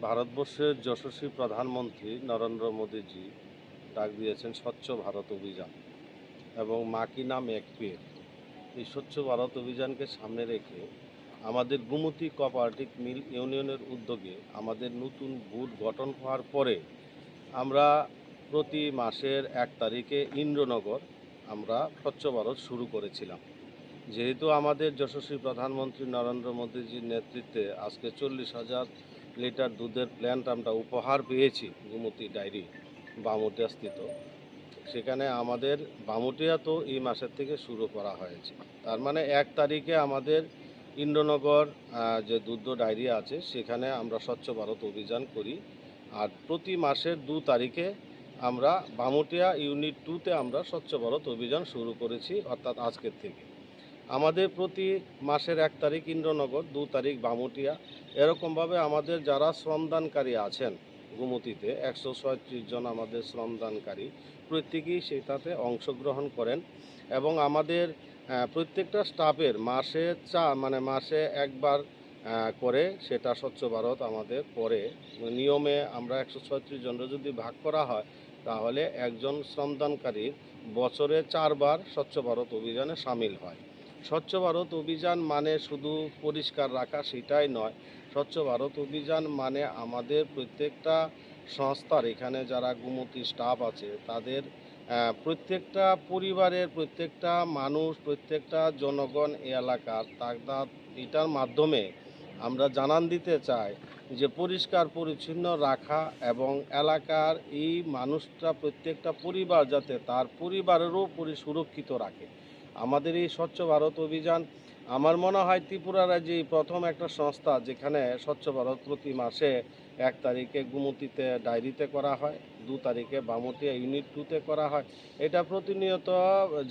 ভারতবর্ষের যশস্বী প্রধানমন্ত্রী নরেন্দ্র মোদীজি ডাক দিয়েছেন স্বচ্ছ ভারত অভিযান এবং মা কি নাম এক পেড়। এই স্বচ্ছ ভারত অভিযানকে সামনে রেখে আমাদের গুমতি কোঅপারেটিভ মিল ইউনিয়নের উদ্যোগে আমাদের নতুন বুথ গঠন হওয়ার পরে আমরা প্রতি মাসের 1 তারিখে ইন্দ্রনগর আমরা স্বচ্ছ ভারত শুরু করেছিলাম। যেহেতু আমাদের যশস্বী প্রধানমন্ত্রী নরেন্দ্র মোদীজির নেতৃত্বে আজকে 40,000 লিটার দুধের প্ল্যান্ট আমরা উপহার পেয়েছি গোমতী ডায়েরি বামুটিয়াস্থিত। সেখানে আমাদের বামুটিয়া তো এই মাসের থেকে শুরু করা হয়েছে। তার মানে 1 তারিখে আমাদের ইন্দ্রনগর যে দুধ ডায়েরি আছে সেখানে আমরা স্বচ্ছ ভারত অভিযান করি। আর প্রতি মাসের 2 তারিখে আমরা বামুটিয়া ইউনিট 2তে আমরা স্বচ্ছ ভারত অভিযান শুরু করেছি, অর্থাৎ আজকের থেকে। আমাদের প্রতি মাসের 1 তারিখ ইন্দ্রনগর, 2 তারিখ বামুটিয়া, এরকমভাবে আমাদের যারা শ্রমদানকারী আছেন গোমতীতে 137 জন আমাদের শ্রমদানকারী প্রত্যেকেই সেটাতে অংশগ্রহণ করেন এবং আমাদের প্রত্যেকটা স্টাফের মাসে একবার করে সেটা স্বচ্ছ ভারত আমাদের পরে নিয়মে আমরা 136 জনের যদি ভাগ করা হয় তাহলে একজন শ্রমদানকারীর বছরে 4 বার স্বচ্ছ ভারত অভিযানে সামিল হয়। স্বচ্ছ ভারত অভিযান মানে শুধু পরিষ্কার রাখা সেটাই নয়। স্বচ্ছ ভারত অভিযান মানে আমাদের প্রত্যেকটা সংস্থার এখানে যারা গোমতী স্টাফ আছে তাদের প্রত্যেকটা পরিবারের প্রত্যেকটা মানুষ, প্রত্যেকটা জনগণ এই এলাকার এটার মাধ্যমে আমরা জানান দিতে চাই যে পরিষ্কার পরিচ্ছন্ন রাখা এবং এলাকার এই মানুষটা প্রত্যেকটা পরিবার যাতে তার পরিবারেরও সুরক্ষিত রাখে। আমাদের এই স্বচ্ছ ভারত অভিযান আমার মনে হয় ত্রিপুরা রাজ্যে প্রথম একটা সংস্থা যেখানে স্বচ্ছ ভারত প্রতি মাসে 1 তারিখে গোমতীতে ডায়েরিতে করা হয়, 2 তারিখে বামুটিয়া ইউনিট 2তে করা হয়। এটা প্রতিনিয়ত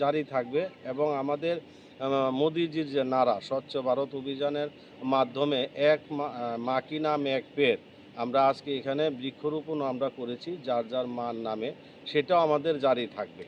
জারি থাকবে এবং আমাদের মোদিজির যে নারা স্বচ্ছ ভারত অভিযানের মাধ্যমে মা কি নাম এক পেড়, আমরা আজকে এখানে বৃক্ষরোপণ আমরা করেছি যার যার মার নামে, সেটাও আমাদের জারি থাকবে।